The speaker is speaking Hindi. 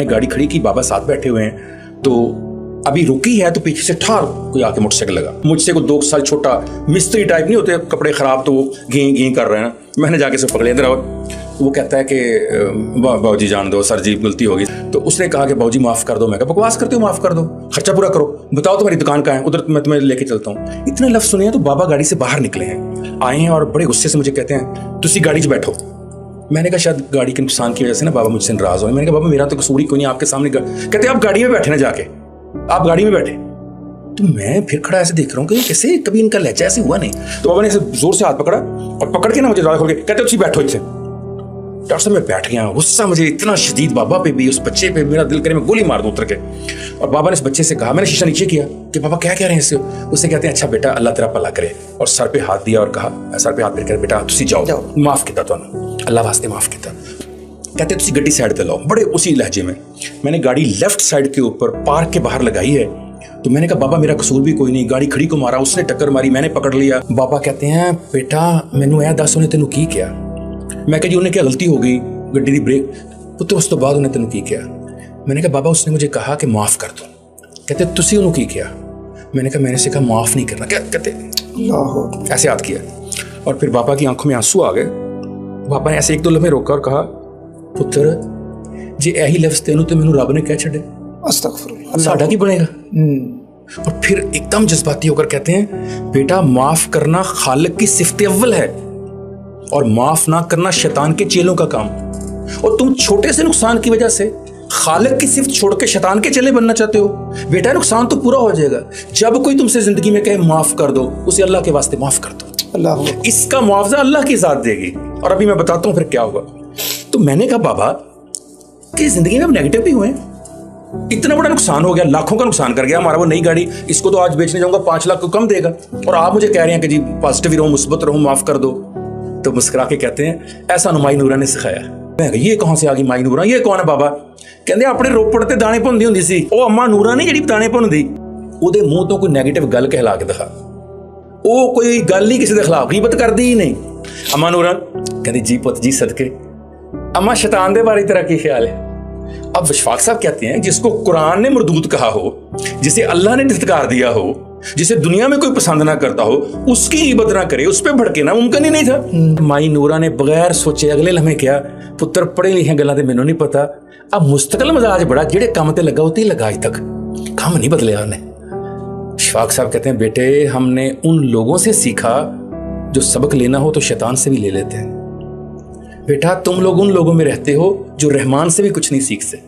गाड़ी खड़ी की, बाबा साथ बैठे हुए हैं, तो अभी रुकी है तो पीछे से ठार कोई आके मोटरसाइकिल लगा। मुझसे को 2 साल छोटा मिस्त्री टाइप नहीं होते, कपड़े खराब तो वो घी कर रहे हैं। मैंने जाके से पकड़े, इधर आओ। वो कहता है कि बाबूजी जान दो सर जी, गलती होगी। तो उसने कहा कि बाबूजी माफ कर दो। मैं कहा बकवास करते हो, माफ कर दो, खर्चा पूरा करो, बताओ तुम्हारी दुकान कहाँ है, उधर मैं तुम्हें लेके चलता हूँ। इतने लफ्ज सुने हैं तो बाबा गाड़ी से बाहर निकले हैं, आए हैं और बड़े गुस्से से मुझे कहते हैं तुसी गाड़ी च बैठो। मैंने कहा शायद गाड़ी के नुकसान की वजह से ना बाबा मुझसे नाराज हो। मैंने कहा बाबा मेरा तो कसूर ही कोई नहीं, आपके सामने। कहते आप गाड़ी में बैठे ना, जाके आप गाड़ी में बैठे। तो मैं फिर खड़ा ऐसे देख रहा हूँ कि कैसे कभी इनका लहजा ऐसे हुआ नहीं। तो बाबा ने ऐसे जोर से हाथ पकड़ा और पकड़ के ना मुझे दरवाजा खोल के कहते तुसी बैठो इसे। डॉक्टर साहब मैं बैठ गया, गुस्सा मुझे इतना शदीद, बाबा पे भी, उस बच्चे पे, मेरा दिल करे मैं गोली मार दूं उतर के। और बाबा ने इस बच्चे से कहा, मैंने शीशा नीचे किया कि बाबा क्या कह रहे हैं इससे। उससे कहते हैं अच्छा बेटा अल्लाह तेरा भला करे, और सर पे हाथ दिया और कहा, सर पे हाथ फेर कर बेटा तुसी जाओ, माफ किया तुहानू, अल्लाह वास्ते माफ किया। कहते तुसी गड्डी साइड पे लाओ, बड़े उसी लहजे में। मैंने गाड़ी लेफ्ट साइड के ऊपर पार्क के बाहर लगाई है। तो मैंने कहा बाबा मेरा कसूर भी कोई नहीं, गाड़ी खड़ी को मारा, उसने टक्कर मारी, मैंने पकड़ लिया। बाबा कहते हैं बेटा मैनू ऐ दस उन्हें तेनू की किया। मैं कहा जी उन्हें क्या गलती हो गई, गड्डी दी ब्रेक। पुत्र उस तो बाद उन्हें तेनू की किया। मैंने कहा बाबा उसने मुझे कहा कि माफ कर दो। कहते तुसी उन्होंने की किया। मैंने कहा मैंने सिखा माफ नहीं करना। क्या कहते ऐसे याद किया, और फिर बाबा की आंखों में आंसू आ गए। बाबा ने ऐसे 1-2 लम्हे रोका और कहा पुत्र जे यही लफ्ज तेनू तो मैनू रब ने कह छड़े, अस्तगफिरुल्लाह, साडा की बनेगा। और फिर एकदम जज्बाती होकर कहते हैं बेटा माफ करना खालिक की सिफ्त अव्वल है, और माफ ना करना शैतान के चेलों का काम। और तुम छोटे से नुकसान की वजह से खालिक की सिफ्त छोड़ के शैतान के चेले बनना चाहते हो। बेटा नुकसान तो पूरा हो जाएगा जब कोई तुमसे जिंदगी में कहे माफ कर दो, उसे अल्लाह के वास्ते माफ कर दो, अल्लाह इसका मुआवजा अल्लाह की जात देगी। और अभी मैं बताता हूं फिर क्या हुआ। तो मैंने कहा बाबा कि जिंदगी में अब नेगेटिव भी हुए, इतना बड़ा नुकसान हो गया, लाखों का नुकसान कर गया हमारा। वो नई गाड़ी, इसको तो आज बेचने जाऊंगा 5 लाख को कम देगा, और आप मुझे कह रहे हैं कि जी पॉजिटिव रहो, मुस्बत रहो, माफ कर दो। तो मुस्कुरा के कहते हैं ऐसा माई नूरा ने सिखाया। मैं ये कहां से आ गई माई नूरा, ये कौन है बाबा? कहते अपने रोपड़ ते दाने भुनदी हुंदी सी, ओ अम्मा नूरा ने ਜਿਹੜੀ दाने भुनदी, ਉਹਦੇ ਮੂੰਹ ਤੋਂ ਕੋਈ ਨੈਗੇਟਿਵ ਗੱਲ ਕਹਿਲਾ ਕੇ ਦਿਖਾ। ਉਹ ਕੋਈ ਗੱਲ ਨਹੀਂ ਕਿਸੇ ਦੇ ਖਿਲਾਫ, ਗੀਬਤ ਕਰਦੀ ਹੀ ਨਹੀਂ। अम्मा नूरा कहती जी पुत जी सदके। अम्मा शैतान के बारे तेरा क्या ख्याल है? अब विश्वाक साहब कहते हैं जिसको कुरान ने मरदूत कहा हो, जिसे अल्लाह ने धिक्कार दिया हो, जिसे दुनिया में कोई पसंद ना करता हो, उसकी इबादत ना करे, उस पर भड़के ना मुमकिन ही नहीं था। माई नूरा ने बगैर सोचे अगले लम्हे क्या, पुत्र पढ़े लिखे गल्लां ते मैनूं नहीं पता, अब मुस्तकिल मजाज बड़ा, जेड़े काम ते लगा उते ही लगा, अज तक काम नहीं बदलिया उन्हें। शफाक साहब कहते हैं बेटे हमने उन लोगों से सीखा जो सबक लेना हो तो शैतान से भी ले लेते हैं। बेटा तुम लोग उन लोगों में रहते हो जो रहमान से भी कुछ नहीं सीखते।